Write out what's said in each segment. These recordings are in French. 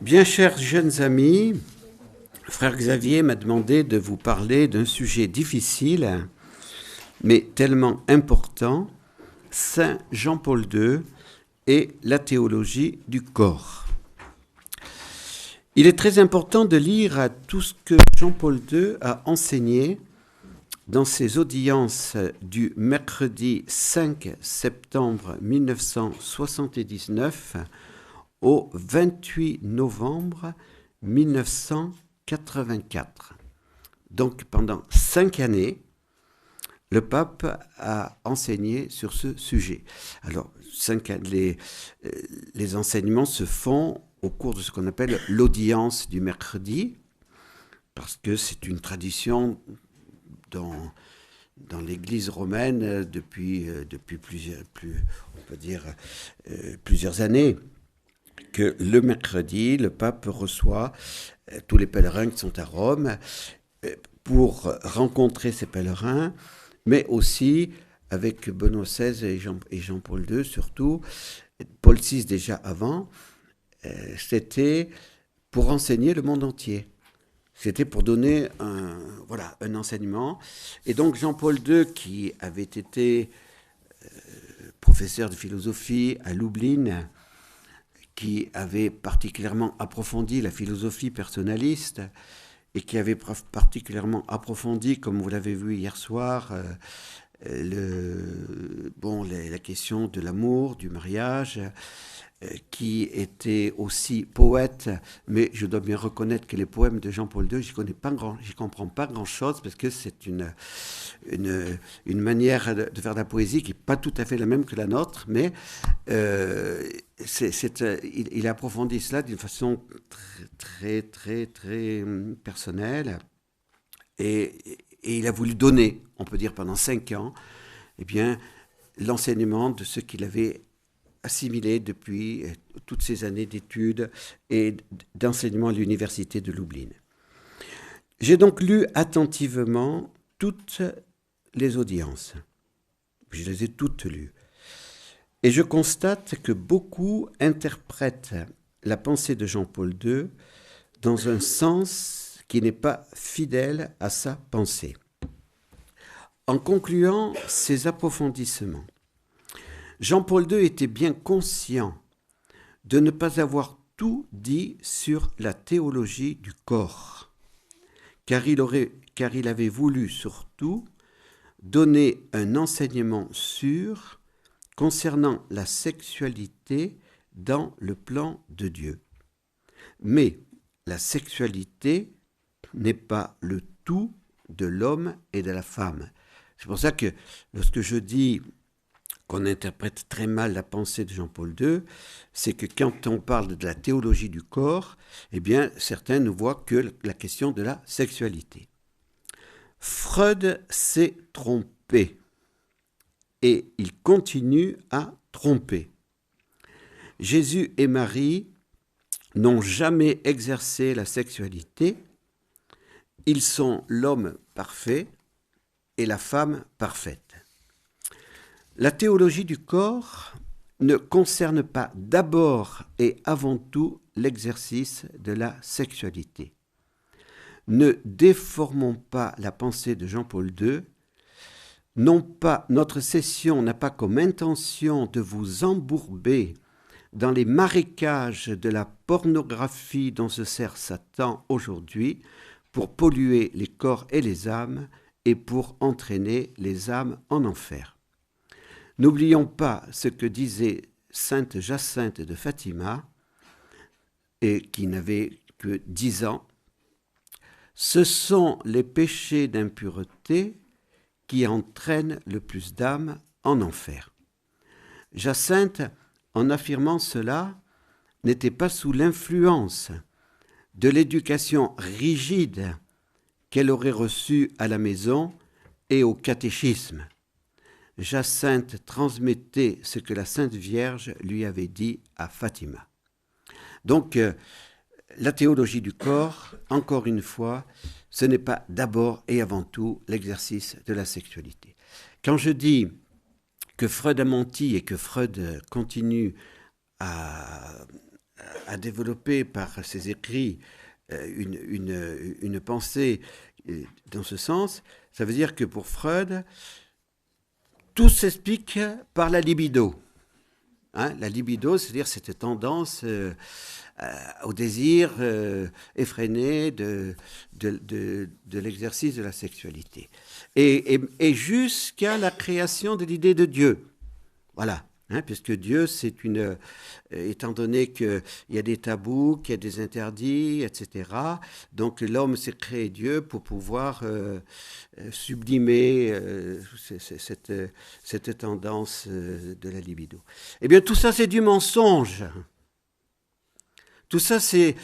Bien chers jeunes amis, frère Xavier m'a demandé de vous parler d'un sujet difficile, mais tellement important, Saint Jean-Paul II et la théologie du corps. Il est très important de lire tout ce que Jean-Paul II a enseigné dans ses audiences du mercredi 5 septembre 1979 au 28 novembre 1984. Donc pendant 5 années, le pape a enseigné sur ce sujet. Alors, les enseignements se font au cours de ce qu'on appelle l'audience du mercredi, parce que c'est une tradition dans l'Église romaine depuis plusieurs années, que le mercredi, le pape reçoit tous les pèlerins qui sont à Rome pour rencontrer ces pèlerins, mais aussi avec Benoît XVI et Jean-Paul II surtout, Paul VI déjà avant, c'était pour enseigner le monde entier. C'était pour donner un enseignement. Et donc Jean-Paul II, qui avait été professeur de philosophie à Lublin, qui avait particulièrement approfondi la philosophie personnaliste et qui avait particulièrement approfondi, comme vous l'avez vu hier soir, la question de l'amour, du mariage, qui était aussi poète, mais je dois bien reconnaître que les poèmes de Jean-Paul II, j'y comprends pas grand-chose, parce que c'est une manière de faire de la poésie qui n'est pas tout à fait la même que la nôtre, mais il a approfondi cela d'une façon très personnelle, et il a voulu donner, on peut dire pendant 5 ans, l'enseignement de ce qu'il avait assimilé depuis toutes ces années d'études et d'enseignement à l'université de Lublin. J'ai donc lu attentivement toutes les audiences. Je les ai toutes lues. Et je constate que beaucoup interprètent la pensée de Jean-Paul II dans un sens qui n'est pas fidèle à sa pensée. En concluant ces approfondissements, Jean-Paul II était bien conscient de ne pas avoir tout dit sur la théologie du corps, car il avait voulu surtout donner un enseignement sûr concernant la sexualité dans le plan de Dieu. Mais la sexualité n'est pas le tout de l'homme et de la femme. C'est pour ça que lorsque je dis qu'on interprète très mal la pensée de Jean-Paul II, c'est que quand on parle de la théologie du corps, certains ne voient que la question de la sexualité. Freud s'est trompé et il continue à tromper. Jésus et Marie n'ont jamais exercé la sexualité. Ils sont l'homme parfait et la femme parfaite. La théologie du corps ne concerne pas d'abord et avant tout l'exercice de la sexualité. Ne déformons pas la pensée de Jean-Paul II. Notre session n'a pas comme intention de vous embourber dans les marécages de la pornographie dont se sert Satan aujourd'hui pour polluer les corps et les âmes et pour entraîner les âmes en enfer. N'oublions pas ce que disait sainte Jacinthe de Fatima, et qui n'avait que 10 ans. Ce sont les péchés d'impureté qui entraînent le plus d'âmes en enfer. Jacinthe, en affirmant cela, n'était pas sous l'influence de l'éducation rigide qu'elle aurait reçue à la maison et au catéchisme. Jacinthe transmettait ce que la Sainte Vierge lui avait dit à Fatima. Donc, la théologie du corps, encore une fois, ce n'est pas d'abord et avant tout l'exercice de la sexualité. Quand je dis que Freud a menti et que Freud continue à a développé par ses écrits une pensée dans ce sens, ça veut dire que pour Freud, tout s'explique par la libido. Hein, la libido, c'est-à-dire cette tendance au désir effréné de l'exercice de la sexualité. Et jusqu'à la création de l'idée de Dieu. Voilà. Hein, puisque Dieu, c'est une... étant donné qu'il y a des tabous, qu'il y a des interdits, etc., donc l'homme s'est créé Dieu pour pouvoir sublimer cette tendance de la libido. Eh bien, tout ça, c'est du mensonge. Tout ça, c'est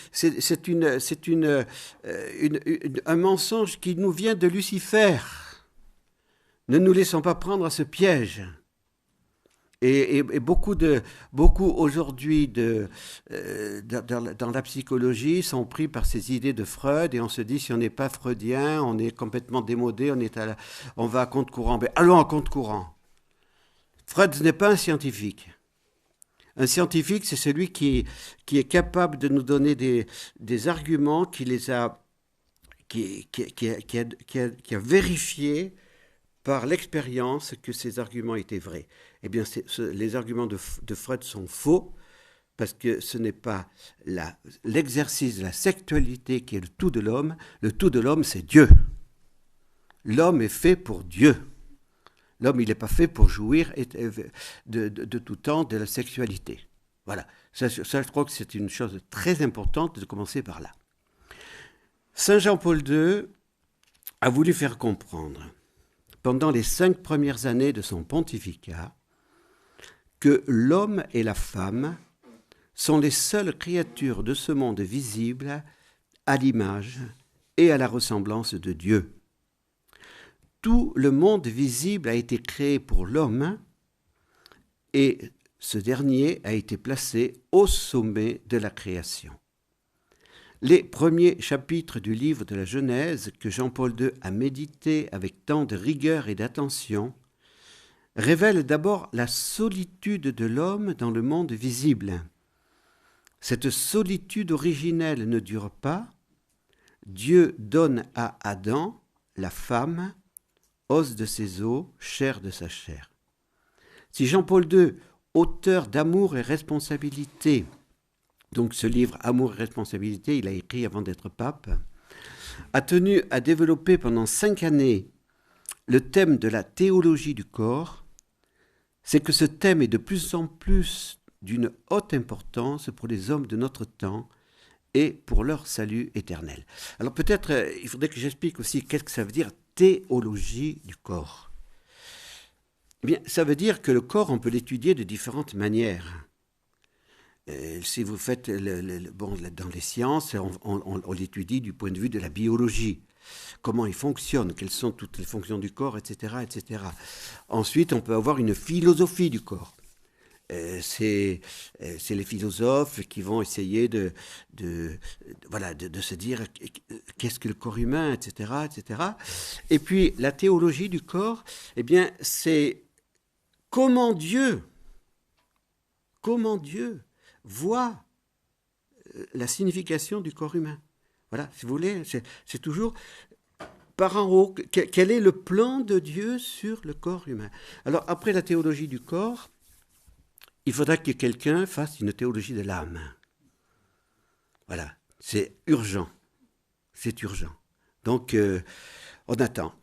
un mensonge qui nous vient de Lucifer. Ne nous laissons pas prendre à ce piège. Et beaucoup aujourd'hui dans la psychologie sont pris par ces idées de Freud et on se dit si on n'est pas freudien, on est complètement démodé, on va à compte courant. Mais allons à compte courant. Freud n'est pas un scientifique. Un scientifique, c'est celui qui est capable de nous donner des arguments, qui a vérifié par l'expérience que ces arguments étaient vrais. Eh bien, les arguments de Freud sont faux, parce que ce n'est pas l'exercice de la sexualité qui est le tout de l'homme. Le tout de l'homme, c'est Dieu. L'homme est fait pour Dieu. L'homme, il n'est pas fait pour jouir de tout temps de la sexualité. Voilà. Ça, je crois que c'est une chose très importante de commencer par là. Saint Jean-Paul II a voulu faire comprendre, pendant les 5 premières années de son pontificat, que l'homme et la femme sont les seules créatures de ce monde visible à l'image et à la ressemblance de Dieu. Tout le monde visible a été créé pour l'homme et ce dernier a été placé au sommet de la création. Les premiers chapitres du livre de la Genèse que Jean-Paul II a médité avec tant de rigueur et d'attention révèlent d'abord la solitude de l'homme dans le monde visible. Cette solitude originelle ne dure pas. Dieu donne à Adam, la femme, os de ses os, chair de sa chair. Si Jean-Paul II, auteur d'Amour et responsabilité, donc ce livre Amour et responsabilité, il a écrit avant d'être pape, a tenu à développer pendant 5 années le thème de la théologie du corps, c'est que ce thème est de plus en plus d'une haute importance pour les hommes de notre temps et pour leur salut éternel. Alors peut-être, il faudrait que j'explique aussi qu'est-ce que ça veut dire théologie du corps. Eh bien, ça veut dire que le corps, on peut l'étudier de différentes manières. Si vous faites, dans les sciences, on l'étudie du point de vue de la biologie. Comment il fonctionne, quelles sont toutes les fonctions du corps, etc., etc. Ensuite, on peut avoir une philosophie du corps. C'est les philosophes qui vont essayer de se dire qu'est-ce que le corps humain, etc., etc. Et puis, la théologie du corps, eh bien, c'est comment Dieu voit la signification du corps humain. Voilà, si vous voulez, c'est toujours par en haut, quel est le plan de Dieu sur le corps humain. Alors, après la théologie du corps, il faudra que quelqu'un fasse une théologie de l'âme. Voilà, c'est urgent. C'est urgent. Donc, on attend,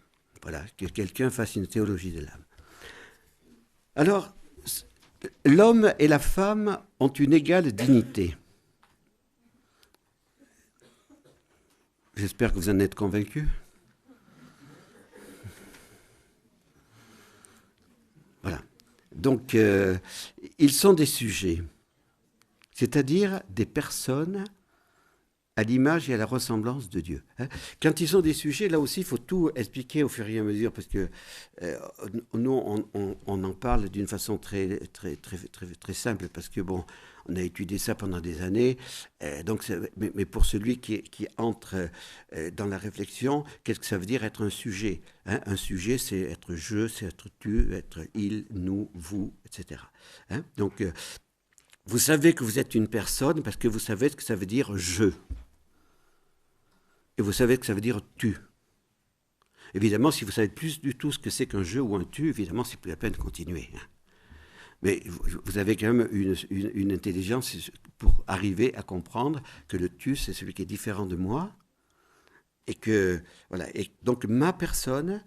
voilà, que quelqu'un fasse une théologie de l'âme. Alors, l'homme et la femme ont une égale dignité. J'espère que vous en êtes convaincus. Voilà. Donc, ils sont des sujets, c'est-à-dire des personnes à l'image et à la ressemblance de Dieu. Quand ils sont des sujets, là aussi, il faut tout expliquer au fur et à mesure, parce que nous, on en parle d'une façon très, très, très, très, très simple, parce que, bon, on a étudié ça pendant des années, mais pour celui qui entre dans la réflexion, qu'est-ce que ça veut dire être un sujet, hein? Un sujet, c'est être je, c'est être tu, être il, nous, vous, etc. Donc, Vous savez que vous êtes une personne parce que vous savez ce que ça veut dire je. Et vous savez ce que ça veut dire tu. Évidemment, si vous savez plus du tout ce que c'est qu'un je ou un tu, évidemment, c'est plus la peine de continuer. Mais vous avez quand même une intelligence pour arriver à comprendre que le tu, c'est celui qui est différent de moi. Et que, voilà. Et donc, ma personne,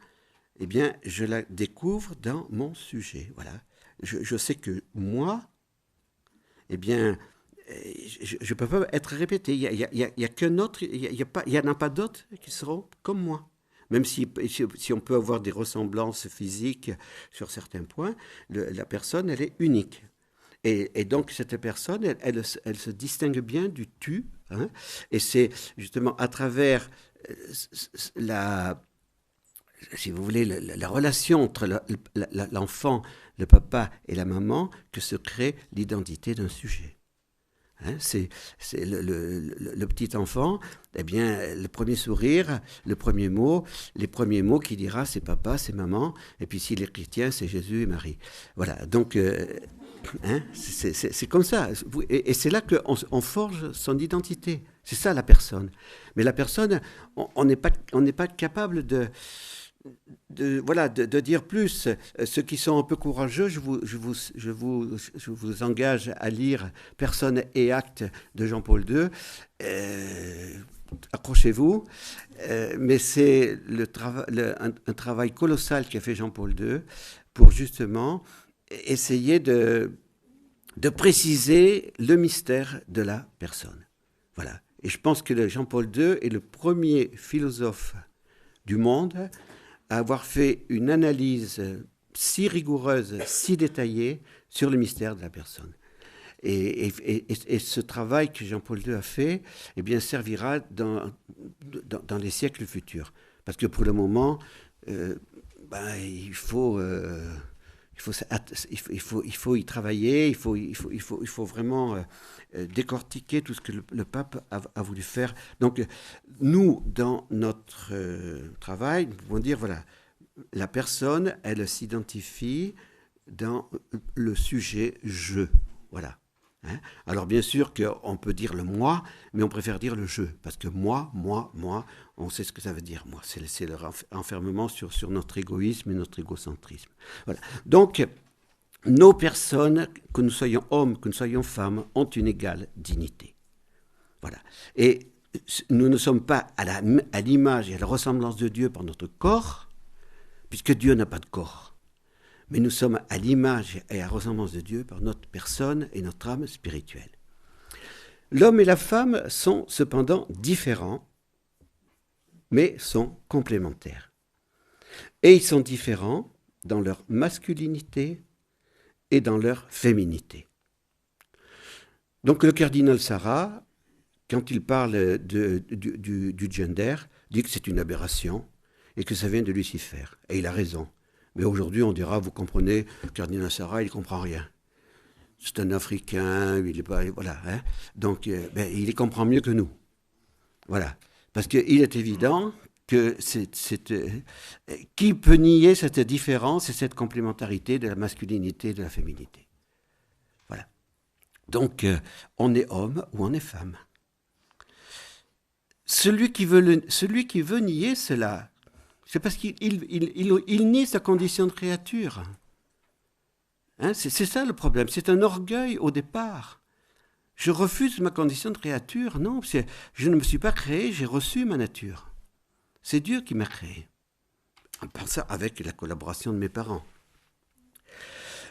eh bien, je la découvre dans mon sujet. Voilà. Je sais que moi, eh bien, je ne peux pas être répété. Il y a qu'un autre, il n'y en a pas d'autres qui seront comme moi. Même si on peut avoir des ressemblances physiques sur certains points, la personne, elle est unique. Et donc, cette personne, elle se distingue bien du tu. Hein, et c'est justement à travers si vous voulez, la relation entre l'enfant, le papa et la maman que se crée l'identité d'un sujet. Hein, c'est le petit enfant, eh bien, le premier sourire, le premier mot, les premiers mots qu'il dira, c'est papa, c'est maman, et puis s'il est chrétien, c'est Jésus et Marie. Voilà, donc, hein, c'est comme ça. Et c'est là qu'on forge son identité. C'est ça la personne. Mais la personne, on n'est pas capable de dire plus. Ceux qui sont un peu courageux, je vous engage à lire Personne et acte de Jean-Paul II. Accrochez-vous. Mais c'est un travail colossal qu'a fait Jean-Paul II pour justement essayer de préciser le mystère de la personne. Voilà. Et je pense que Jean-Paul II est le premier philosophe du monde à avoir fait une analyse si rigoureuse, si détaillée sur le mystère de la personne. Et ce travail que Jean-Paul II a fait, eh bien, servira dans les siècles futurs. Parce que pour le moment, il faut y travailler, il faut vraiment décortiquer tout ce que le pape a voulu faire. Donc, nous, dans notre travail, nous pouvons dire, voilà, la personne, elle s'identifie dans le sujet « je ». Voilà. Hein? Alors, bien sûr qu'on peut dire le « moi », mais on préfère dire le « je », parce que moi, on sait ce que ça veut dire, moi. C'est le renfermement sur notre égoïsme et notre égocentrisme. Voilà. Donc, nos personnes, que nous soyons hommes, que nous soyons femmes, ont une égale dignité. Voilà. Et nous ne sommes pas à l'image et à la ressemblance de Dieu par notre corps, puisque Dieu n'a pas de corps. Mais nous sommes à l'image et à la ressemblance de Dieu par notre personne et notre âme spirituelle. L'homme et la femme sont cependant différents, mais sont complémentaires. Et ils sont différents dans leur masculinité et dans leur féminité. Donc le cardinal Sarah, quand il parle du gender, dit que c'est une aberration et que ça vient de Lucifer. Et il a raison. Mais aujourd'hui, on dira, vous comprenez, le cardinal Sarah, il ne comprend rien. C'est un Africain, il est pas... Voilà. Hein, donc, il les comprend mieux que nous. Voilà. Parce qu'il est évident que qui peut nier cette différence et cette complémentarité de la masculinité et de la féminité. Voilà. Donc, on est homme ou on est femme. Celui qui veut nier cela, c'est parce qu'il nie sa condition de créature. Hein, c'est ça le problème. C'est un orgueil au départ. Je refuse ma condition de créature. Non, je ne me suis pas créé, j'ai reçu ma nature. C'est Dieu qui m'a créé. Par ça, avec la collaboration de mes parents.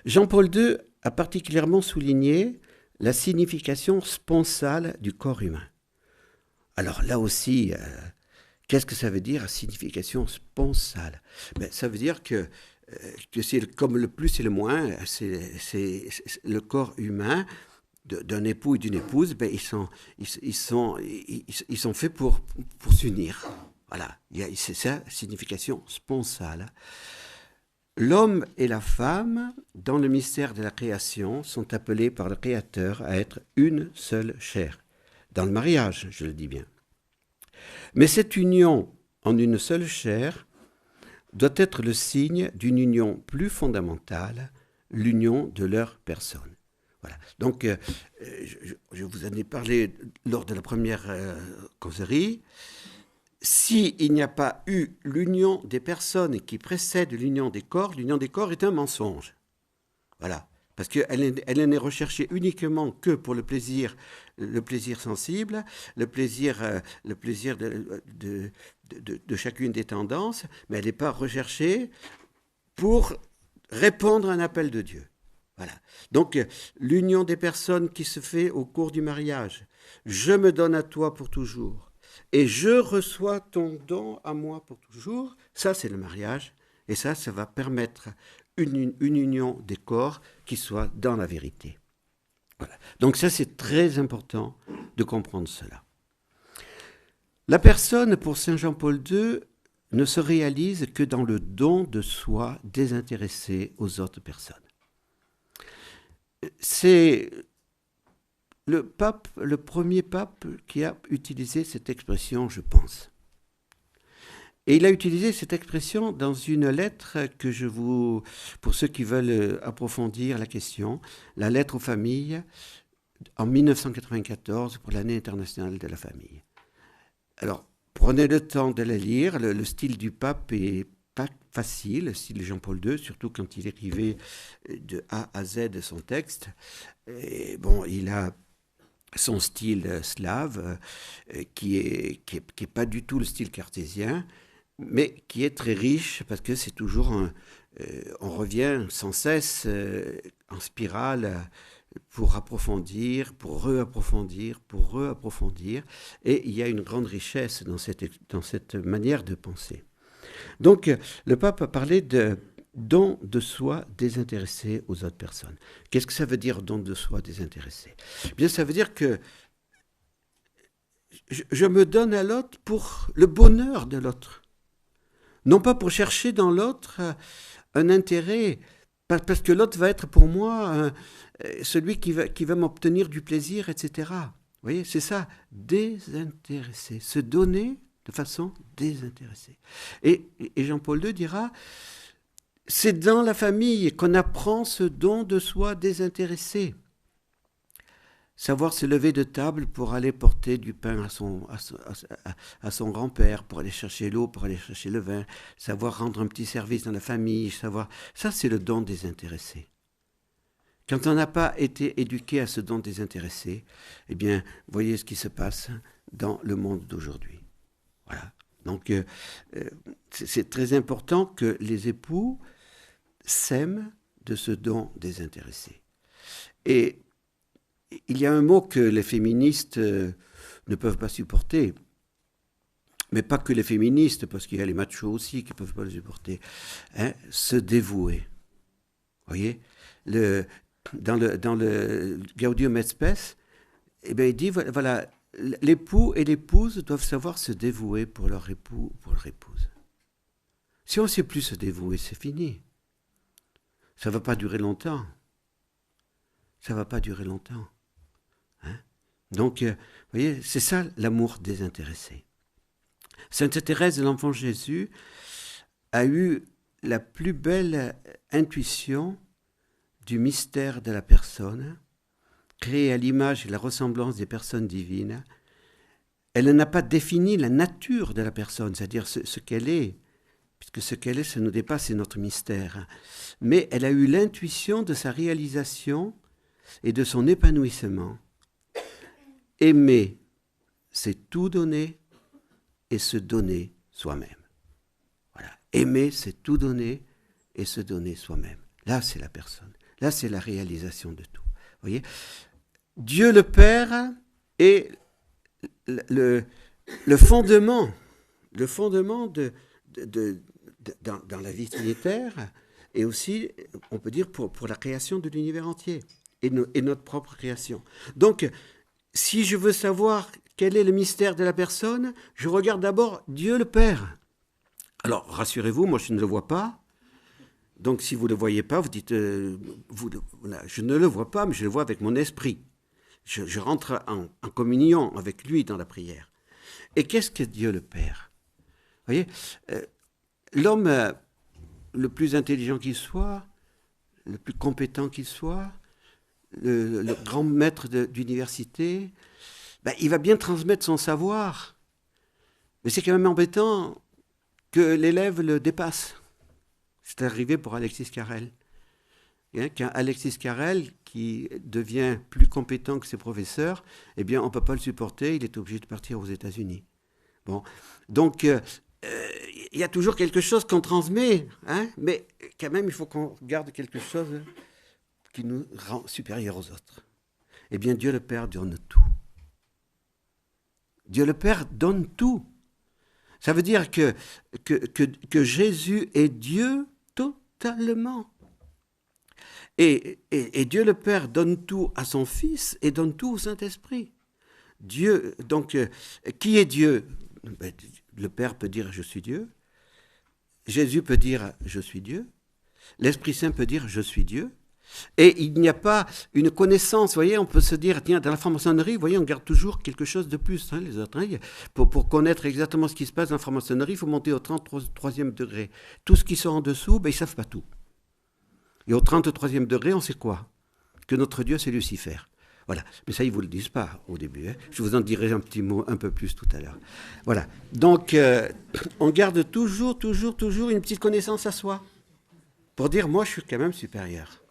Jean-Paul II a particulièrement souligné la signification sponsale du corps humain. Alors là aussi, qu'est-ce que ça veut dire, signification sponsale? Ça veut dire que c'est comme le plus et le moins, c'est le corps humain d'un époux et d'une épouse, ils sont faits pour s'unir. Voilà, c'est ça, signification sponsale. L'homme et la femme, dans le mystère de la création, sont appelés par le Créateur à être une seule chair. Dans le mariage, je le dis bien. Mais cette union en une seule chair doit être le signe d'une union plus fondamentale, l'union de leur personne. Voilà. Donc, je vous en ai parlé lors de la première causerie. S'il n'y a pas eu l'union des personnes qui précède l'union des corps est un mensonge. Voilà. Parce qu'elle n'est recherchée uniquement que pour le plaisir sensible, le plaisir de chacune des tendances, mais elle n'est pas recherchée pour répondre à un appel de Dieu. Voilà. Donc, l'union des personnes qui se fait au cours du mariage. Je me donne à toi pour toujours et je reçois ton don à moi pour toujours. Ça, c'est le mariage. Et ça va permettre une union des corps qui soit dans la vérité. Voilà. Donc ça, c'est très important de comprendre cela. La personne, pour Saint Jean-Paul II, ne se réalise que dans le don de soi désintéressé aux autres personnes. C'est le premier pape qui a utilisé cette expression, je pense. Et il a utilisé cette expression dans une lettre que pour ceux qui veulent approfondir la question, la lettre aux familles en 1994 pour l'année internationale de la famille. Alors, prenez le temps de la lire. Le style du pape est pas facile, le style de Jean-Paul II, surtout quand il écrivait de A à Z de son texte. Et bon, il a son style slave, qui est pas du tout le style cartésien, mais qui est très riche parce que c'est toujours on revient sans cesse en spirale pour approfondir, pour reapprofondir, et il y a une grande richesse dans cette manière de penser. Donc le pape a parlé de don de soi désintéressé aux autres personnes. Qu'est-ce que ça veut dire don de soi désintéressé ? Bien, ça veut dire que je me donne à l'autre pour le bonheur de l'autre. Non pas pour chercher dans l'autre un intérêt, parce que l'autre va être pour moi celui qui va m'obtenir du plaisir, etc. Vous voyez, c'est ça, désintéressé, se donner de façon désintéressée. Et Jean-Paul II dira, c'est dans la famille qu'on apprend ce don de soi désintéressé. Savoir se lever de table pour aller porter du pain à son grand-père, pour aller chercher l'eau, pour aller chercher le vin, savoir rendre un petit service dans la famille, ça c'est le don désintéressé. Quand on n'a pas été éduqué à ce don désintéressé, eh bien, voyez ce qui se passe dans le monde d'aujourd'hui. Voilà. Donc, c'est très important que les époux s'aiment de ce don désintéressé. Et il y a un mot que les féministes ne peuvent pas supporter, mais pas que les féministes, parce qu'il y a les machos aussi qui ne peuvent pas le supporter, se dévouer. Vous voyez, dans le Gaudium et Spes, eh bien, il dit, voilà, l'époux et l'épouse doivent savoir se dévouer pour leur époux ou pour leur épouse. Si on ne sait plus se dévouer, c'est fini. Ça ne va pas durer longtemps. Ça ne va pas durer longtemps. Donc, vous voyez, c'est ça l'amour désintéressé. Sainte Thérèse de l'Enfant Jésus a eu la plus belle intuition du mystère de la personne, créée à l'image et la ressemblance des personnes divines. Elle n'a pas défini la nature de la personne, c'est-à-dire ce qu'elle est, puisque ce qu'elle est, ça nous dépasse, c'est notre mystère. Mais elle a eu l'intuition de sa réalisation et de son épanouissement. Aimer, c'est tout donner et se donner soi-même. Voilà. Aimer, c'est tout donner et se donner soi-même. Là, c'est la personne. Là, c'est la réalisation de tout. Vous voyez ? Dieu le Père est le fondement dans la vie trinitaire et aussi, on peut dire, pour la création de l'univers entier et notre propre création. Donc, si je veux savoir quel est le mystère de la personne, je regarde d'abord Dieu le Père. Alors, rassurez-vous, moi je ne le vois pas. Donc, si vous ne le voyez pas, vous dites, voilà, je ne le vois pas, mais je le vois avec mon esprit. Je rentre en communion avec lui dans la prière. Et qu'est-ce que Dieu le Père ? Vous voyez, l'homme le plus intelligent qu'il soit, le plus compétent qu'il soit, le grand maître d'université, ben, il va bien transmettre son savoir. Mais c'est quand même embêtant que l'élève le dépasse. C'est arrivé pour Alexis Carrel. Qu'un Alexis Carrel qui devient plus compétent que ses professeurs, eh bien, on ne peut pas le supporter, il est obligé de partir aux États-Unis. Bon. Donc, il y a toujours quelque chose qu'on transmet, hein, mais quand même, il faut qu'on garde quelque chose qui nous rend supérieurs aux autres. Eh bien, Dieu le Père donne tout. Dieu le Père donne tout. Ça veut dire que Jésus est Dieu totalement. Et Dieu le Père donne tout à son Fils et donne tout au Saint-Esprit. Dieu, donc, qui est Dieu? Ben, le Père peut dire « je suis Dieu ». Jésus peut dire « je suis Dieu ». L'Esprit Saint peut dire « je suis Dieu ». Et il n'y a pas une connaissance, vous voyez, on peut se dire, tiens, dans la franc-maçonnerie, vous voyez, on garde toujours quelque chose de plus, hein, les autres. Hein, pour connaître exactement ce qui se passe dans la franc-maçonnerie, il faut monter au 33e degré. Tous ceux qui sont en dessous, ben, ils ne savent pas tout. Et au 33e degré, on sait quoi? Que notre Dieu, c'est Lucifer. Voilà. Mais ça, ils ne vous le disent pas au début. Hein. Je vous en dirai un petit mot un peu plus tout à l'heure. Voilà. Donc, on garde toujours une petite connaissance à soi. Pour dire, moi, je suis quand même supérieur.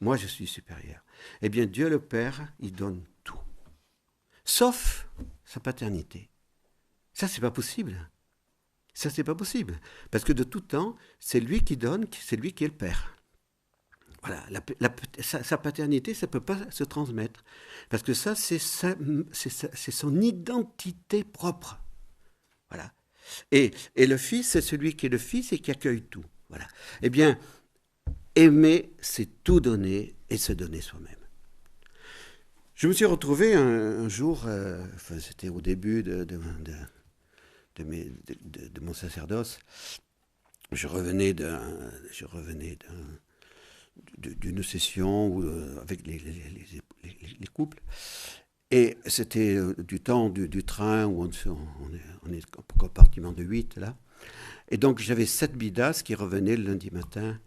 Moi, je suis supérieur. Eh bien, Dieu le Père, il donne tout. Sauf sa paternité. Ça, c'est pas possible. Ça, c'est pas possible. Parce que de tout temps, c'est lui qui donne, c'est lui qui est le Père. Voilà. Sa paternité, ça ne peut pas se transmettre. Parce que ça, c'est son identité propre. Voilà. Et le Fils, c'est celui qui est le Fils et qui accueille tout. Voilà. Eh bien, aimer, c'est tout donner et se donner soi-même. Je me suis retrouvé un jour, c'était au début de mon sacerdoce, je revenais d'une session où, avec les couples, et c'était du temps du train où on est en compartiment de 8 là, et donc j'avais 7 bidas qui revenaient le lundi matin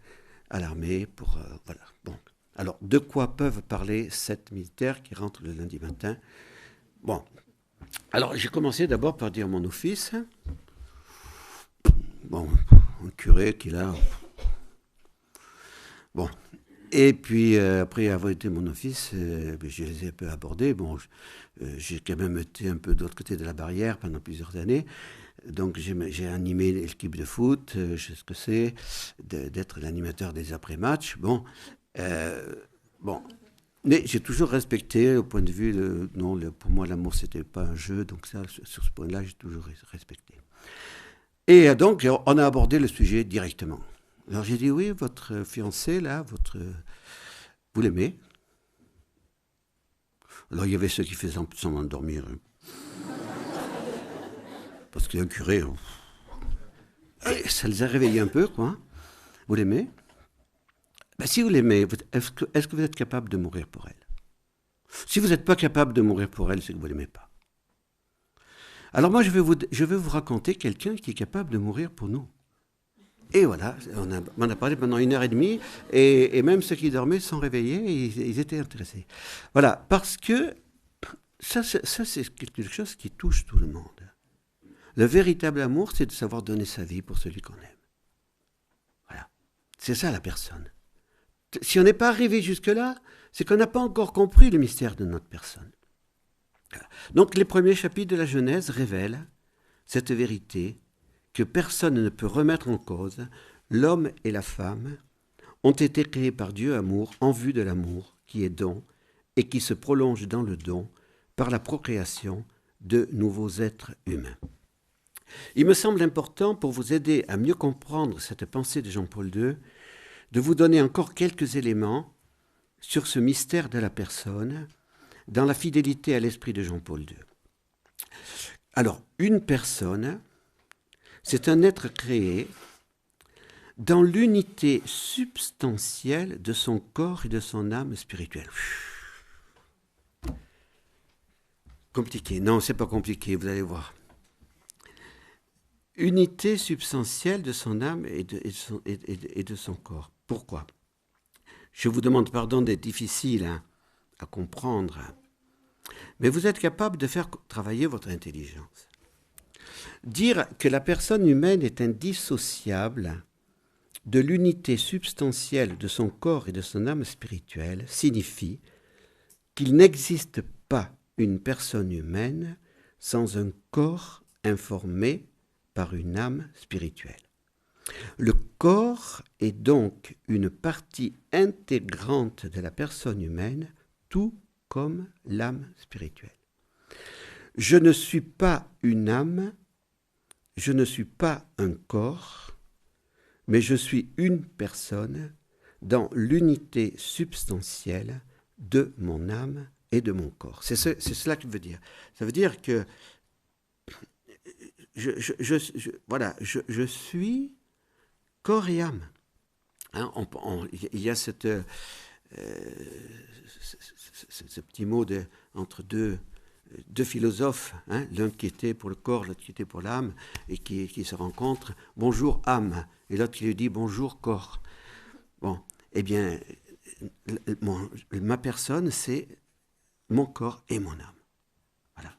à l'armée pour... voilà. Bon. Alors, de quoi peuvent parler 7 militaires qui rentrent le lundi matin? Bon. Alors, j'ai commencé d'abord par dire mon office. Bon, un curé qui là... Bon. Et puis, après avoir été mon office, je les ai un peu abordés. Bon, j'ai quand même été un peu de l'autre côté de la barrière pendant plusieurs années. Donc j'ai animé l'équipe de foot, je sais ce que c'est, d'être l'animateur des après-matchs. Bon, mais j'ai toujours respecté au point de vue, pour moi l'amour c'était pas un jeu, donc ça, sur ce point-là j'ai toujours respecté. Et donc on a abordé le sujet directement. Alors j'ai dit oui, votre fiancé là, vous l'aimez? Alors il y avait ceux qui faisaient semblant de dormir. Parce qu'un curé, ça les a réveillés un peu, quoi. Vous l'aimez? Ben, si vous l'aimez, est-ce que vous êtes capable de mourir pour elle? Si vous n'êtes pas capable de mourir pour elle, c'est que vous ne l'aimez pas. Alors moi, je vais vous raconter quelqu'un qui est capable de mourir pour nous. Et voilà, on a parlé pendant 1h30, et même ceux qui dormaient se sont réveillés, ils étaient intéressés. Voilà, parce que ça c'est quelque chose qui touche tout le monde. Le véritable amour, c'est de savoir donner sa vie pour celui qu'on aime. Voilà. C'est ça la personne. Si on n'est pas arrivé jusque-là, c'est qu'on n'a pas encore compris le mystère de notre personne. Voilà. Donc les premiers chapitres de la Genèse révèlent cette vérité que personne ne peut remettre en cause. L'homme et la femme ont été créés par Dieu amour en vue de l'amour qui est don et qui se prolonge dans le don par la procréation de nouveaux êtres humains. Il me semble important, pour vous aider à mieux comprendre cette pensée de Jean-Paul II, de vous donner encore quelques éléments sur ce mystère de la personne dans la fidélité à l'esprit de Jean-Paul II. Alors, une personne, c'est un être créé dans l'unité substantielle de son corps et de son âme spirituelle. Compliqué. Non, c'est pas compliqué, vous allez voir. Unité substantielle de son âme et de son corps. Pourquoi? Je vous demande pardon d'être difficile à comprendre, mais vous êtes capable de faire travailler votre intelligence. Dire que la personne humaine est indissociable de l'unité substantielle de son corps et de son âme spirituelle signifie qu'il n'existe pas une personne humaine sans un corps informé par une âme spirituelle. Le corps est donc une partie intégrante de la personne humaine, tout comme l'âme spirituelle. Je ne suis pas une âme, je ne suis pas un corps, mais je suis une personne dans l'unité substantielle de mon âme et de mon corps. C'est cela que veut dire. Ça veut dire que je suis corps et âme. Hein, il y a ce petit mot entre deux philosophes, hein, l'un qui était pour le corps, l'autre qui était pour l'âme, et qui se rencontrent. Bonjour âme, et l'autre qui lui dit bonjour corps. Bon, eh bien, ma personne, c'est mon corps et mon âme. Voilà.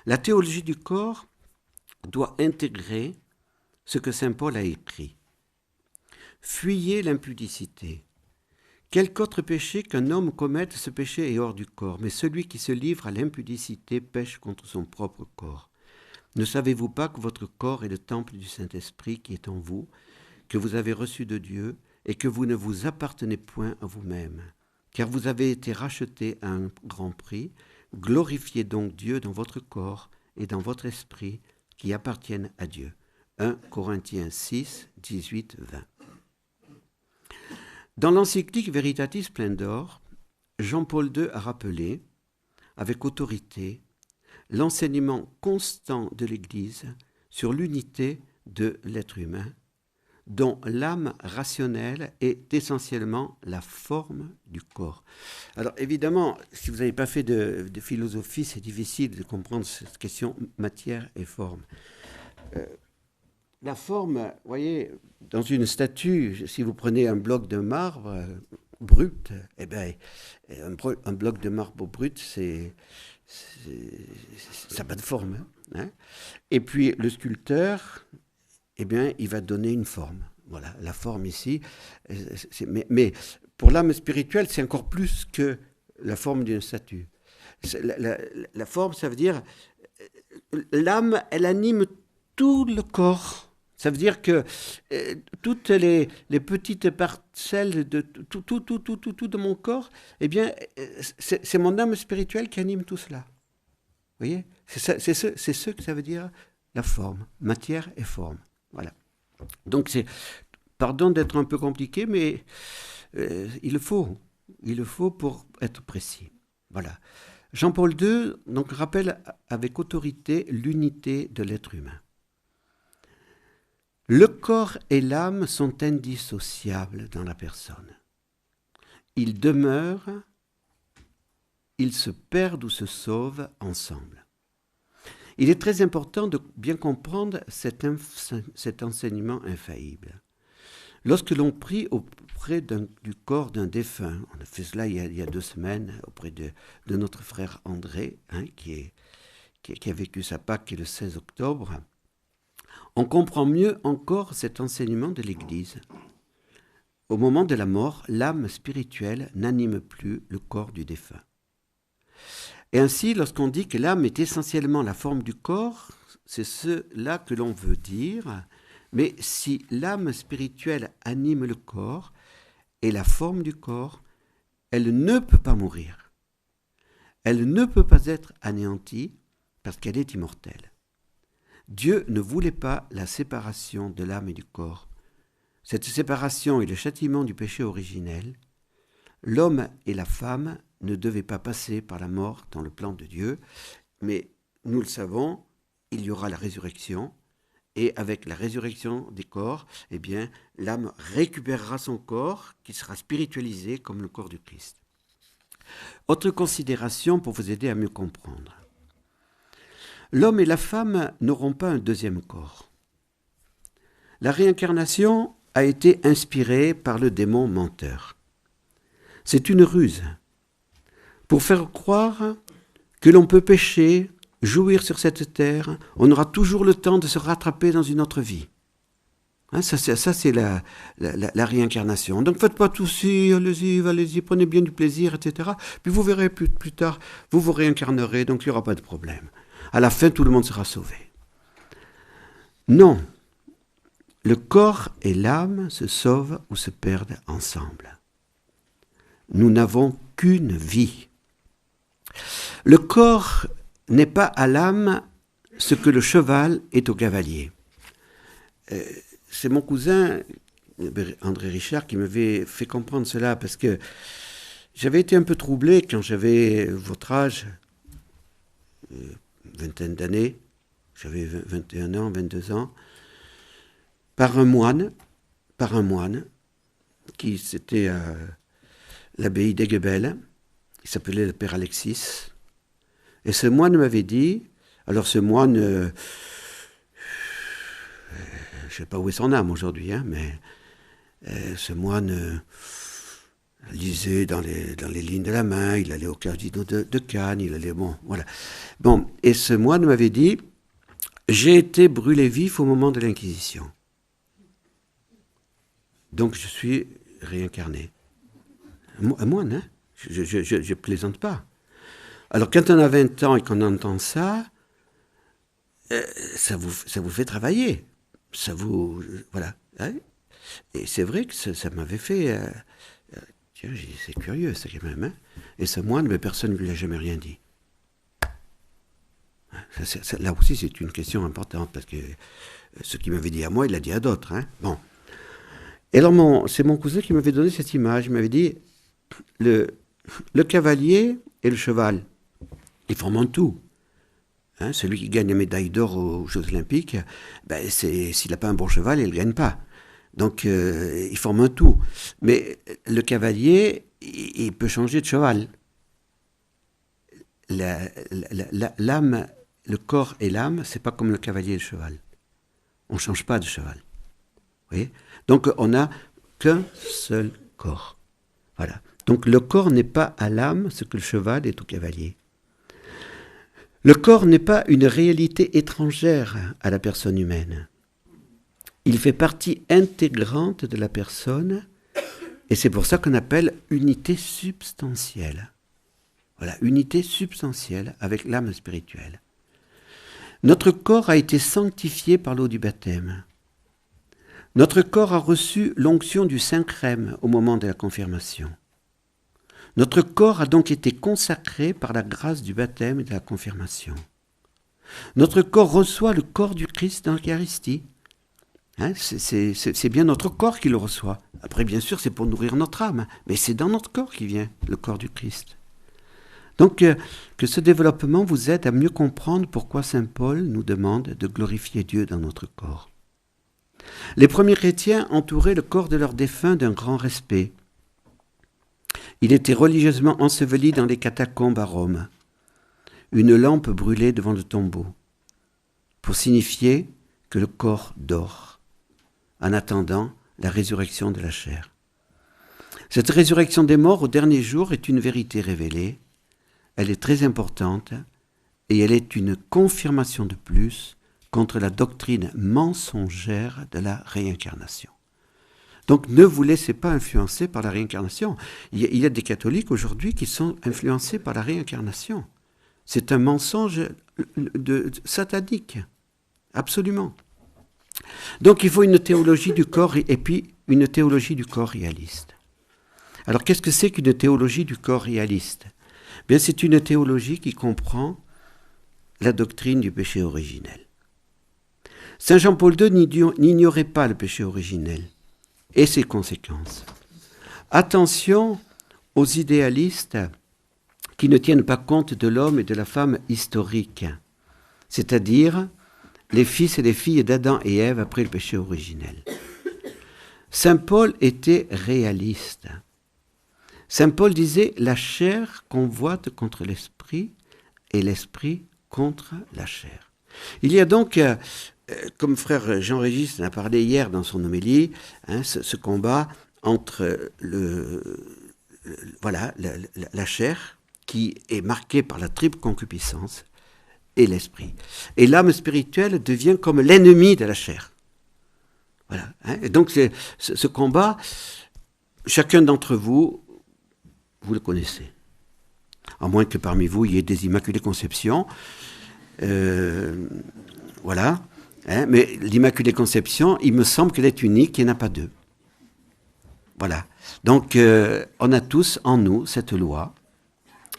La théologie du corps doit intégrer ce que saint Paul a écrit. Fuyez l'impudicité. Quelque autre péché qu'un homme commette, ce péché est hors du corps, mais celui qui se livre à l'impudicité pêche contre son propre corps. Ne savez-vous pas que votre corps est le temple du Saint-Esprit qui est en vous, que vous avez reçu de Dieu, et que vous ne vous appartenez point à vous-même, car vous avez été rachetés à un grand prix. Glorifiez donc Dieu dans votre corps et dans votre esprit qui appartiennent à Dieu. 1 Corinthiens 6, 18, 20. Dans l'encyclique Veritatis Splendor, Jean-Paul II a rappelé, avec autorité, l'enseignement constant de l'Église sur l'unité de l'être humain, dont l'âme rationnelle est essentiellement la forme du corps. Alors évidemment, si vous n'avez pas fait de philosophie, c'est difficile de comprendre cette question matière et forme. La forme, vous voyez, dans une statue, si vous prenez un bloc de marbre brut, eh bien, un bloc de marbre brut, ça n'a pas de forme. Hein. Et puis le sculpteur, eh bien, il va donner une forme. Voilà, la forme ici. Mais pour l'âme spirituelle, c'est encore plus que la forme d'une statue. La forme, ça veut dire, l'âme, elle anime tout le corps. Ça veut dire que toutes les petites parcelles de tout de mon corps, eh bien, c'est mon âme spirituelle qui anime tout cela. Vous voyez ? C'est ce que ça veut dire la forme, matière et forme. Voilà. Donc pardon d'être un peu compliqué, mais il le faut pour être précis. Voilà. Jean-Paul II donc rappelle avec autorité l'unité de l'être humain. Le corps et l'âme sont indissociables dans la personne. Ils demeurent, ils se perdent ou se sauvent ensemble. Il est très important de bien comprendre cet enseignement infaillible. Lorsque l'on prie auprès du corps d'un défunt, on a fait cela il y a 2 semaines auprès de notre frère André, hein, qui a vécu sa Pâque le 16 octobre, on comprend mieux encore cet enseignement de l'Église. Au moment de la mort, l'âme spirituelle n'anime plus le corps du défunt. Et ainsi, lorsqu'on dit que l'âme est essentiellement la forme du corps, c'est cela que l'on veut dire. Mais si l'âme spirituelle anime le corps et la forme du corps, elle ne peut pas mourir. Elle ne peut pas être anéantie parce qu'elle est immortelle. Dieu ne voulait pas la séparation de l'âme et du corps. Cette séparation est le châtiment du péché originel. L'homme et la femme ne devaient pas passer par la mort dans le plan de Dieu, mais nous le savons, il y aura la résurrection, et avec la résurrection des corps, eh bien, l'âme récupérera son corps, qui sera spiritualisé comme le corps du Christ. Autre considération pour vous aider à mieux comprendre. L'homme et la femme n'auront pas un deuxième corps. La réincarnation a été inspirée par le démon menteur. C'est une ruse pour faire croire que l'on peut pécher, jouir sur cette terre, on aura toujours le temps de se rattraper dans une autre vie. Hein, ça, c'est la réincarnation. Donc faites pas tout si, allez-y, prenez bien du plaisir, etc. Puis vous verrez plus tard, vous vous réincarnerez, donc il n'y aura pas de problème. À la fin, tout le monde sera sauvé. Non. Le corps et l'âme se sauvent ou se perdent ensemble. Nous n'avons qu'une vie. Le corps n'est pas à l'âme ce que le cheval est au cavalier. C'est mon cousin, André Richard, qui m'avait fait comprendre cela, parce que j'avais été un peu troublé quand j'avais votre âge, vingtaine d'années, j'avais 21 ans, 22 ans, par un moine qui c'était à l'abbaye d'Aiguebelle, il s'appelait le père Alexis, et ce moine m'avait dit, alors ce moine, je ne sais pas où est son âme aujourd'hui, hein, mais ce moine lisait dans les lignes de la main, il allait au casino de Cannes, il allait, bon, voilà. Bon, et ce moine m'avait dit, j'ai été brûlé vif au moment de l'Inquisition. Donc je suis réincarné. Un moine, hein, je plaisante pas. Alors quand on a 20 ans et qu'on entend ça, ça vous fait travailler. Ça vous... voilà. Hein, et c'est vrai que ça m'avait fait... tiens, c'est curieux ça quand même. Hein, et ce moine, mais personne ne lui a jamais rien dit. Là aussi, c'est une question importante, parce que ce qu'il m'avait dit à moi, il l'a dit à d'autres. Hein. Bon. Et alors, c'est mon cousin qui m'avait donné cette image. Il m'avait dit, le cavalier et le cheval, ils forment un tout. Hein, celui qui gagne la médaille d'or aux Jeux Olympiques, ben s'il n'a pas un bon cheval, il ne le gagne pas. Donc, ils forment un tout. Mais le cavalier, il peut changer de cheval. L'âme, le corps et l'âme, c'est pas comme le cavalier et le cheval. On ne change pas de cheval. Vous voyez ? Donc, on n'a qu'un seul corps. Voilà. Donc, le corps n'est pas à l'âme ce que le cheval est au cavalier. Le corps n'est pas une réalité étrangère à la personne humaine. Il fait partie intégrante de la personne, et c'est pour ça qu'on appelle unité substantielle. Voilà, unité substantielle avec l'âme spirituelle. Notre corps a été sanctifié par l'eau du baptême. Notre corps a reçu l'onction du Saint-Crème au moment de la confirmation. Notre corps a donc été consacré par la grâce du baptême et de la confirmation. Notre corps reçoit le corps du Christ dans l'Eucharistie. Hein, c'est bien notre corps qui le reçoit. Après, bien sûr, c'est pour nourrir notre âme, mais c'est dans notre corps qui vient le corps du Christ. Donc, que ce développement vous aide à mieux comprendre pourquoi saint Paul nous demande de glorifier Dieu dans notre corps. Les premiers chrétiens entouraient le corps de leurs défunts d'un grand respect. Il était religieusement enseveli dans les catacombes à Rome. Une lampe brûlait devant le tombeau, pour signifier que le corps dort, en attendant la résurrection de la chair. Cette résurrection des morts au dernier jour est une vérité révélée. Elle est très importante et elle est une confirmation de plus contre la doctrine mensongère de la réincarnation. Donc ne vous laissez pas influencer par la réincarnation. Il y a des catholiques aujourd'hui qui sont influencés par la réincarnation. C'est un mensonge satanique, absolument. Donc il faut une théologie du corps et puis une théologie du corps réaliste. Alors qu'est-ce que c'est qu'une théologie du corps réaliste ? Bien, c'est une théologie qui comprend la doctrine du péché originel. Saint Jean-Paul II n'ignorait pas le péché originel et ses conséquences. Attention aux idéalistes qui ne tiennent pas compte de l'homme et de la femme historiques, c'est-à-dire les fils et les filles d'Adam et Ève après le péché originel. Saint Paul était réaliste. Saint Paul disait « La chair convoite contre l'esprit et l'esprit contre la chair ». Il y a donc, comme frère Jean-Régis en a parlé hier dans son homélie, ce combat entre voilà, la chair qui est marquée par la triple concupiscence et l'esprit. Et l'âme spirituelle devient comme l'ennemi de la chair. Voilà. Hein. Et donc, ce combat, chacun d'entre vous, vous le connaissez. À moins que parmi vous, il y ait des Immaculées Conceptions. Voilà. Hein. Mais l'Immaculée Conception, il me semble qu'elle est unique, il n'y en a pas deux. Voilà. Donc, on a tous en nous cette loi,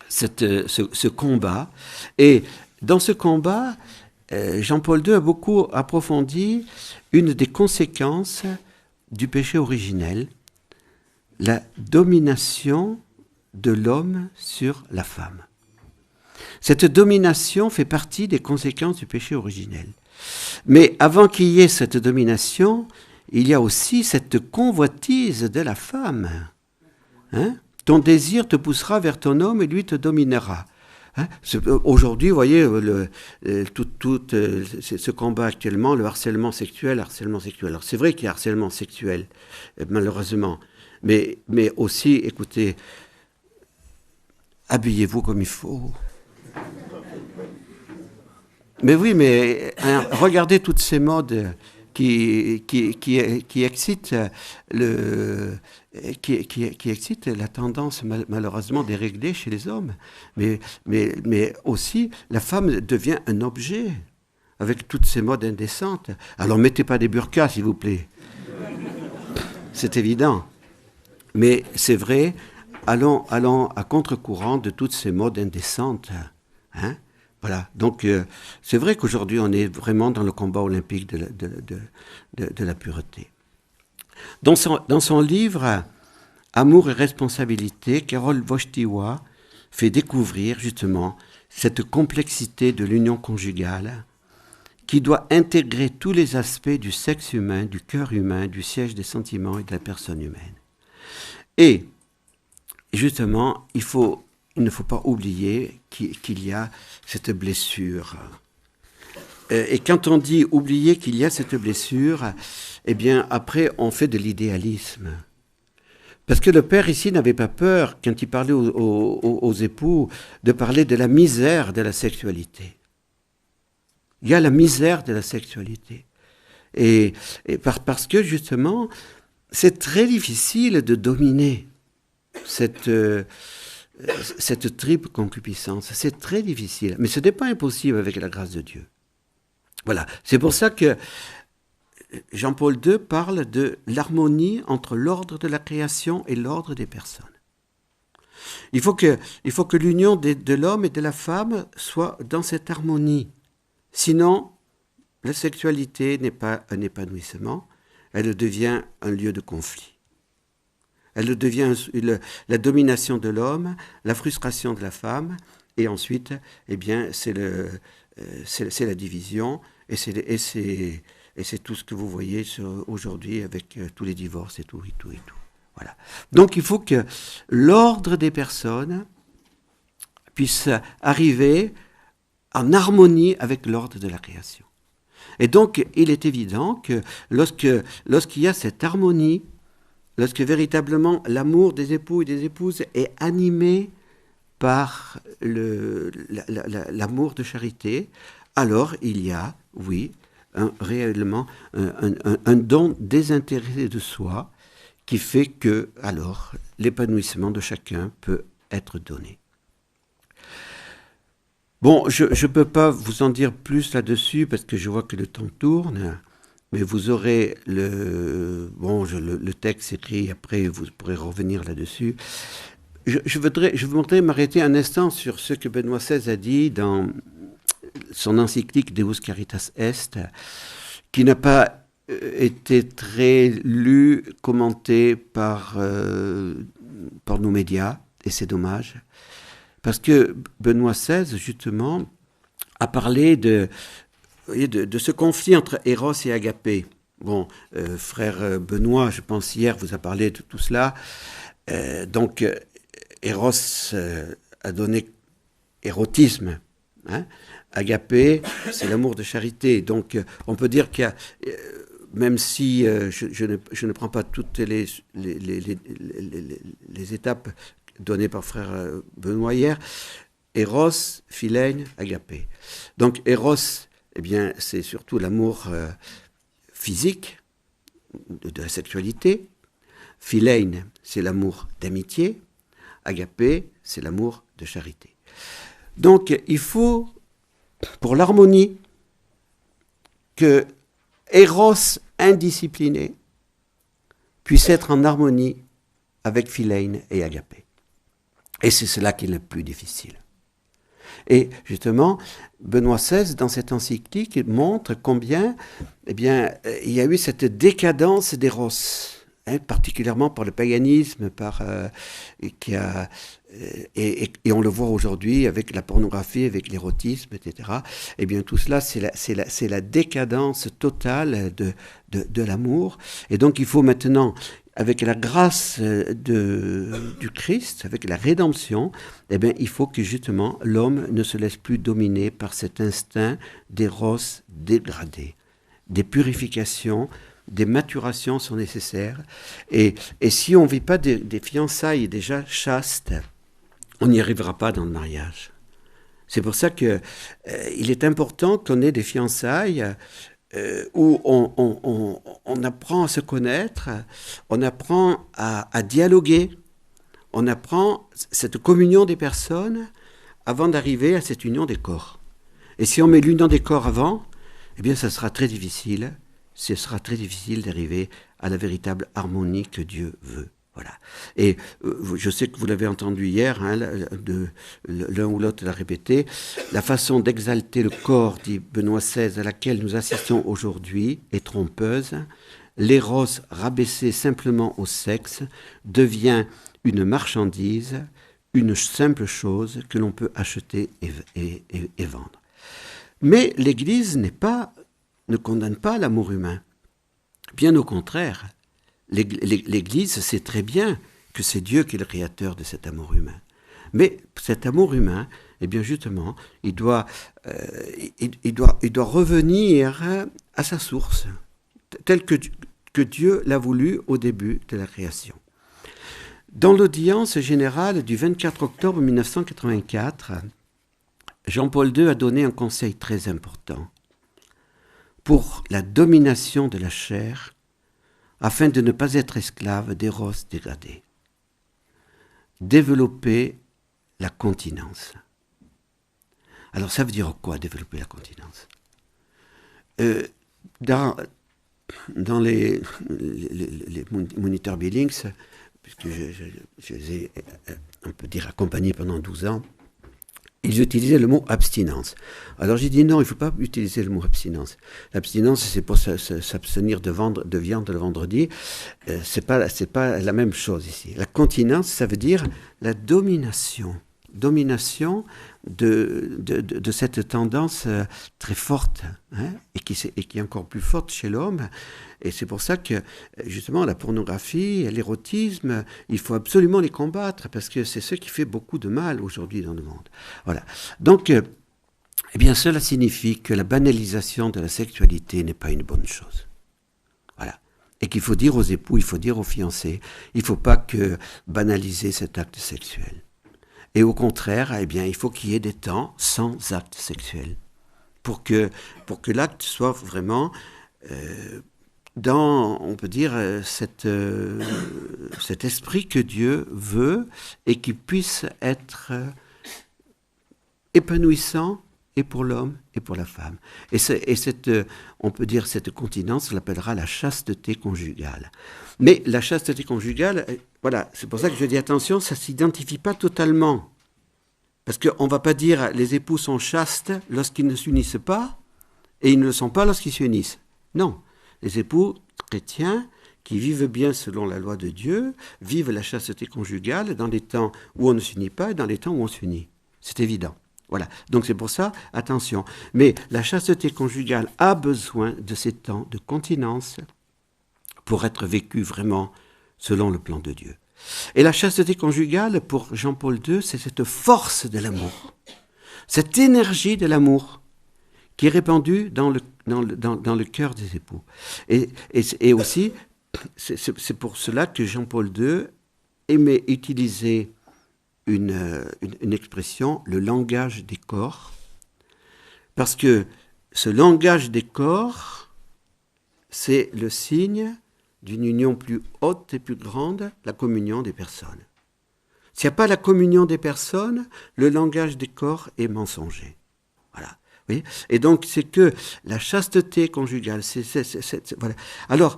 ce combat. Et dans ce combat, Jean-Paul II a beaucoup approfondi une des conséquences du péché originel, la domination de l'homme sur la femme. Cette domination fait partie des conséquences du péché originel. Mais avant qu'il y ait cette domination, il y a aussi cette convoitise de la femme. Hein? Ton désir te poussera vers ton homme et lui te dominera. Hein? Aujourd'hui, vous voyez, ce combat actuellement, le harcèlement sexuel. Alors c'est vrai qu'il y a harcèlement sexuel, malheureusement. Mais aussi, écoutez, habillez-vous comme il faut. Mais oui, mais hein, regardez toutes ces modes qui excitent qui excite la tendance malheureusement déréglée chez les hommes. Mais aussi, la femme devient un objet avec toutes ces modes indécentes. Alors, mettez pas des burqas, s'il vous plaît. C'est évident. Mais c'est vrai, allons à contre-courant de toutes ces modes indécentes. Hein? Voilà. Donc, c'est vrai qu'aujourd'hui, on est vraiment dans le combat olympique de la pureté. Dans son livre « Amour et responsabilité », Karol Wojtyła fait découvrir justement cette complexité de l'union conjugale qui doit intégrer tous les aspects du sexe humain, du cœur humain, du siège des sentiments et de la personne humaine. Et justement, il ne faut pas oublier qu'il y a cette blessure. Et quand on dit oublier qu'il y a cette blessure, eh bien, après, on fait de l'idéalisme. Parce que le père ici n'avait pas peur, quand il parlait aux époux, de parler de la misère de la sexualité. Il y a la misère de la sexualité. Et parce que, justement, c'est très difficile de dominer cette triple concupiscence. C'est très difficile. Mais ce n'est pas impossible avec la grâce de Dieu. Voilà. C'est pour ça que Jean-Paul II parle de l'harmonie entre l'ordre de la création et l'ordre des personnes. Il faut que l'union de l'homme et de la femme soit dans cette harmonie. Sinon, la sexualité n'est pas un épanouissement, elle devient un lieu de conflit. Elle devient la domination de l'homme, la frustration de la femme, et ensuite, eh bien, c'est la division, et c'est tout ce que vous voyez aujourd'hui avec tous les divorces et tout. Voilà. Donc il faut que l'ordre des personnes puisse arriver en harmonie avec l'ordre de la création. Et donc il est évident que lorsqu'il y a cette harmonie, lorsque véritablement l'amour des époux et des épouses est animé par l'amour de charité, alors il y a, oui, réellement un don désintéressé de soi qui fait que, alors, l'épanouissement de chacun peut être donné. Bon, je ne peux pas vous en dire plus là-dessus parce que je vois que le temps tourne, mais vous aurez le texte écrit, après vous pourrez revenir là-dessus. Je voudrais m'arrêter un instant sur ce que Benoît XVI a dit dans son encyclique Deus Caritas Est, qui n'a pas été très lu, commenté par nos médias, et c'est dommage, parce que Benoît XVI, justement, a parlé de ce conflit entre Eros et Agapé. Bon, frère Benoît, je pense hier, vous a parlé de tout cela. Donc, Eros a donné érotisme, hein. Agapé, c'est l'amour de charité. Donc, on peut dire qu'il y a, même si je ne prends pas toutes les étapes donné par frère Benoît hier, Eros, Philène, Agapé. Donc Eros, eh bien, c'est surtout l'amour physique, de la sexualité. Philène, c'est l'amour d'amitié. Agapé, c'est l'amour de charité. Donc il faut, pour l'harmonie, que Eros indiscipliné puisse être en harmonie avec Philène et Agapé. Et c'est cela qui est le plus difficile. Et justement, Benoît XVI, dans cette encyclique, montre combien il y a eu cette décadence d'Eros, particulièrement par le paganisme, et on le voit aujourd'hui avec la pornographie, avec l'érotisme, etc. Eh bien, tout cela, c'est la décadence totale de l'amour. Et donc, il faut maintenant, avec la grâce du Christ, avec la rédemption, eh bien, il faut que justement l'homme ne se laisse plus dominer par cet instinct d'éros dégradé. Des purifications, des maturations sont nécessaires. Et si on ne vit pas des fiançailles déjà chastes, on n'y arrivera pas dans le mariage. C'est pour ça qu'il est important qu'on ait des fiançailles où on apprend à se connaître, on apprend à dialoguer, on apprend cette communion des personnes avant d'arriver à cette union des corps. Et si on met l'union des corps avant, eh bien, ça sera très difficile. Ce sera très difficile d'arriver à la véritable harmonie que Dieu veut. Voilà. Et je sais que vous l'avez entendu hier, l'un ou l'autre l'a répété, la façon d'exalter le corps, dit Benoît XVI, à laquelle nous assistons aujourd'hui, est trompeuse. L'éros rabaissé simplement au sexe devient une marchandise, une simple chose que l'on peut acheter et vendre. Mais l'Église ne condamne pas l'amour humain. Bien au contraire, l'Église sait très bien que c'est Dieu qui est le créateur de cet amour humain. Mais cet amour humain, eh bien justement, il doit revenir à sa source, telle que Dieu l'a voulu au début de la création. Dans l'audience générale du 24 octobre 1984, Jean-Paul II a donné un conseil très important pour la domination de la chair, afin de ne pas être esclave d'éros dégradés. Développer la continence. Alors ça veut dire quoi, développer la continence? Dans les moniteurs Billings, puisque je les ai, on peut dire, accompagnés pendant 12 ans, ils utilisaient le mot abstinence. Alors j'ai dit non, il ne faut pas utiliser le mot abstinence. L'abstinence, c'est pour s'abstenir de viande le vendredi. C'est pas la même chose ici. La continence, ça veut dire la domination. Domination de cette tendance très forte, et qui est encore plus forte chez l'homme. Et c'est pour ça que, justement, la pornographie et l'érotisme, il faut absolument les combattre, parce que c'est ce qui fait beaucoup de mal aujourd'hui dans le monde. Voilà. Donc, eh bien, cela signifie que la banalisation de la sexualité n'est pas une bonne chose. Voilà. Et qu'il faut dire aux époux, il faut dire aux fiancés, il ne faut pas que banaliser cet acte sexuel. Et au contraire, eh bien, il faut qu'il y ait des temps sans acte sexuel, pour que l'acte soit vraiment dans, on peut dire, cet esprit que Dieu veut et qui puisse être épanouissant et pour l'homme et pour la femme. Et cette, on peut dire, cette continence, on l'appellera la chasteté conjugale. Mais la chasteté conjugale, voilà, c'est pour ça que je dis attention, ça ne s'identifie pas totalement. Parce qu'on ne va pas dire les époux sont chastes lorsqu'ils ne s'unissent pas et ils ne le sont pas lorsqu'ils s'unissent. Non, les époux chrétiens qui vivent bien selon la loi de Dieu vivent la chasteté conjugale dans les temps où on ne s'unit pas et dans les temps où on s'unit. C'est évident. Voilà, donc c'est pour ça, attention. Mais la chasteté conjugale a besoin de ces temps de continence pour être vécue vraiment selon le plan de Dieu. Et la chasteté conjugale, pour Jean-Paul II, c'est cette force de l'amour, cette énergie de l'amour qui est répandue dans le cœur des époux. Et aussi, c'est pour cela que Jean-Paul II aimait utiliser une expression, le langage des corps, parce que ce langage des corps, c'est le signe d'une union plus haute et plus grande, la communion des personnes. S'il n'y a pas la communion des personnes, le langage des corps est mensonger. Voilà. Oui. Et donc, c'est que la chasteté conjugale, voilà. Alors,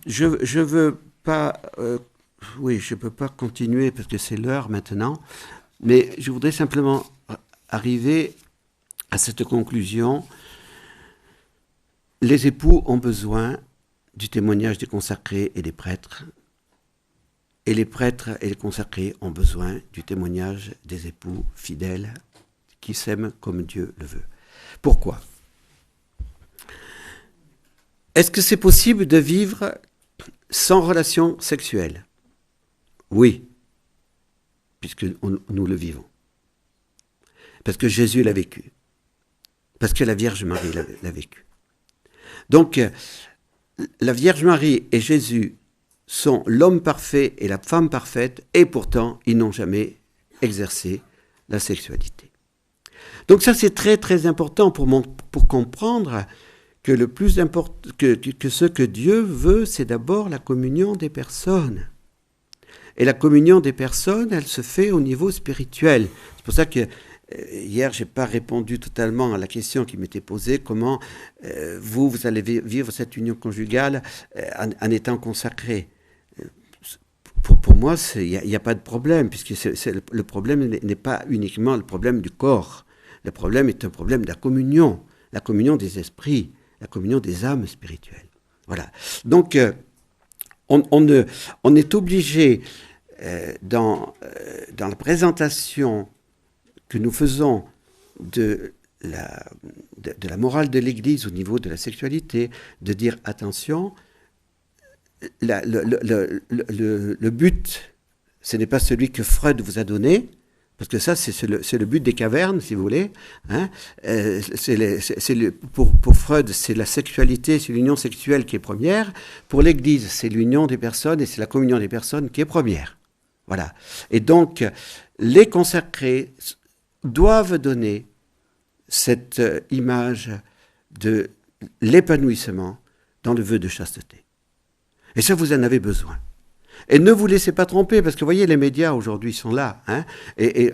je veux pas... je ne peux pas continuer parce que c'est l'heure maintenant, mais je voudrais simplement arriver à cette conclusion. Les époux ont besoin du témoignage des consacrés et des prêtres, et les prêtres et les consacrés ont besoin du témoignage des époux fidèles qui s'aiment comme Dieu le veut. Pourquoi ? Est-ce que c'est possible de vivre sans relation sexuelle ? Oui, puisque nous le vivons. Parce que Jésus l'a vécu. Parce que la Vierge Marie l'a vécu. Donc, la Vierge Marie et Jésus sont l'homme parfait et la femme parfaite, et pourtant, ils n'ont jamais exercé la sexualité. Donc ça, c'est très, très important pour comprendre que le plus important, que ce que Dieu veut, c'est d'abord la communion des personnes. Et la communion des personnes, elle se fait au niveau spirituel. C'est pour ça que hier, je n'ai pas répondu totalement à la question qui m'était posée, comment vous allez vivre cette union conjugale en étant consacré. Pour moi, il n'y a pas de problème, puisque le problème n'est pas uniquement le problème du corps. Le problème est un problème de la communion des esprits, la communion des âmes spirituelles. Voilà. Donc, on est obligé, dans la présentation que nous faisons de la morale de l'Église au niveau de la sexualité, de dire attention, le but, ce n'est pas celui que Freud vous a donné, parce que ça, c'est le but des cavernes, si vous voulez. Hein. Pour Freud, c'est la sexualité, c'est l'union sexuelle qui est première. Pour l'Église, c'est l'union des personnes et c'est la communion des personnes qui est première. Voilà. Et donc, les consacrés doivent donner cette image de l'épanouissement dans le vœu de chasteté. Et ça, vous en avez besoin. Et ne vous laissez pas tromper, parce que vous voyez, les médias aujourd'hui sont là, hein, et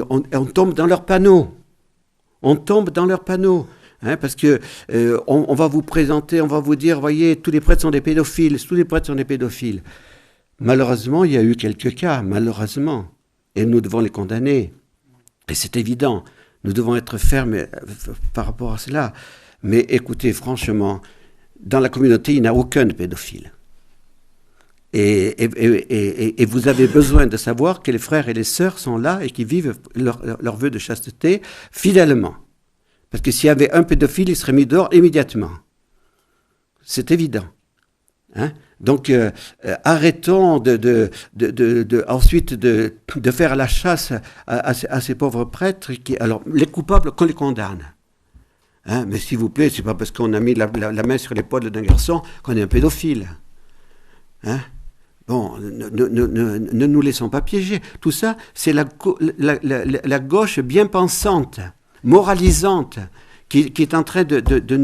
on tombe dans leurs panneaux. On tombe dans leurs panneaux, hein, parce que on va vous présenter, on va vous dire, voyez, tous les prêtres sont des pédophiles, tous les prêtres sont des pédophiles. Malheureusement, il y a eu quelques cas, malheureusement, et nous devons les condamner. Et c'est évident, nous devons être fermes par rapport à cela. Mais écoutez, franchement, dans la communauté, il n'y a aucun pédophile. Et vous avez besoin de savoir que les frères et les sœurs sont là et qui vivent leur vœu de chasteté fidèlement. Parce que s'il y avait un pédophile, il serait mis dehors immédiatement. C'est évident. Hein? Donc, arrêtons ensuite de faire la chasse à ces pauvres prêtres. Alors, les coupables, qu'on les condamne. Hein? Mais s'il vous plaît, c'est pas parce qu'on a mis la main sur l'épaule d'un garçon qu'on est un pédophile. Hein? Bon, ne nous laissons pas piéger. Tout ça, c'est la gauche bien pensante, moralisante, qui est en train de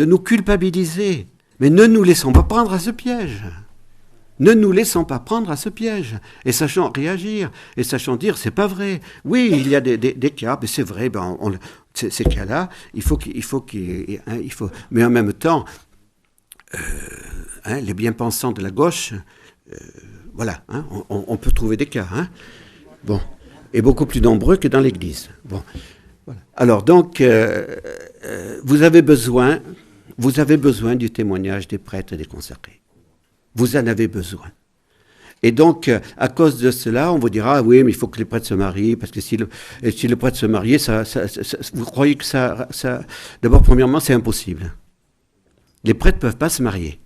nous culpabiliser. Mais ne nous laissons pas prendre à ce piège. Ne nous laissons pas prendre à ce piège. Et sachons réagir. Et sachons dire, c'est pas vrai. Oui, il y a des cas, mais c'est vrai, ces cas-là, il faut. Mais en même temps, les bien-pensants de la gauche, voilà, hein, on peut trouver des cas. Hein. Bon, et beaucoup plus nombreux que dans l'Église. Bon, voilà. Alors donc, vous avez besoin du témoignage des prêtres et des consacrés. Vous en avez besoin. Et donc, à cause de cela, on vous dira, oui, mais il faut que les prêtres se marient, parce que si le prêtre se marie, vous croyez que ça... D'abord, premièrement, c'est impossible. Les prêtres ne peuvent pas se marier.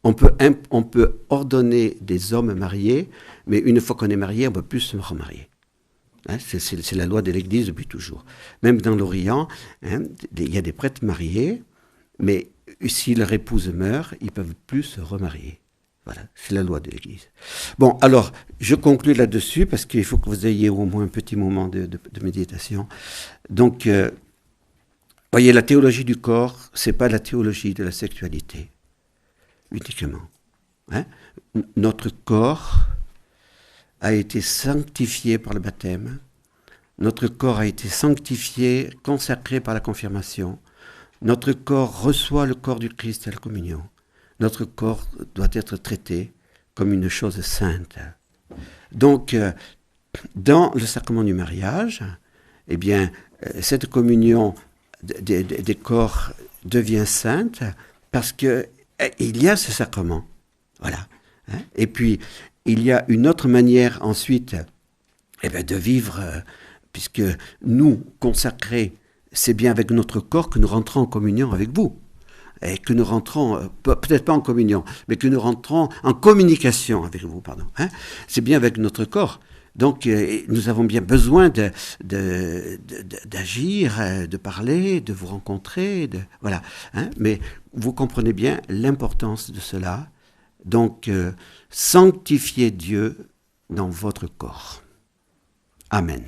On peut ordonner des hommes mariés, mais une fois qu'on est marié, on ne peut plus se remarier. Hein, c'est la loi de l'Église depuis toujours. Même dans l'Orient, hein, il y a des prêtres mariés, mais si leur épouse meurt, ils ne peuvent plus se remarier. Voilà, c'est la loi de l'Église. Bon, alors, je conclus là-dessus parce qu'il faut que vous ayez au moins un petit moment de méditation. Donc, voyez, la théologie du corps, c'est pas la théologie de la sexualité, uniquement. Hein? Notre corps a été sanctifié par le baptême. Notre corps a été sanctifié, consacré par la confirmation. Notre corps reçoit le corps du Christ à la communion. Notre corps doit être traité comme une chose sainte. Donc, dans le sacrement du mariage, eh bien, cette communion des corps devient sainte parce qu'il y a ce sacrement. Voilà. Hein? Et puis, il y a une autre manière ensuite de vivre, puisque nous, consacrés, c'est bien avec notre corps que nous rentrons en communion avec vous. Et que nous rentrons, peut-être pas en communion, mais que nous rentrons en communication avec vous, pardon. Hein? C'est bien avec notre corps. Donc, nous avons bien besoin d'agir, de parler, de vous rencontrer, voilà. Hein? Mais vous comprenez bien l'importance de cela. Donc, sanctifiez Dieu dans votre corps. Amen.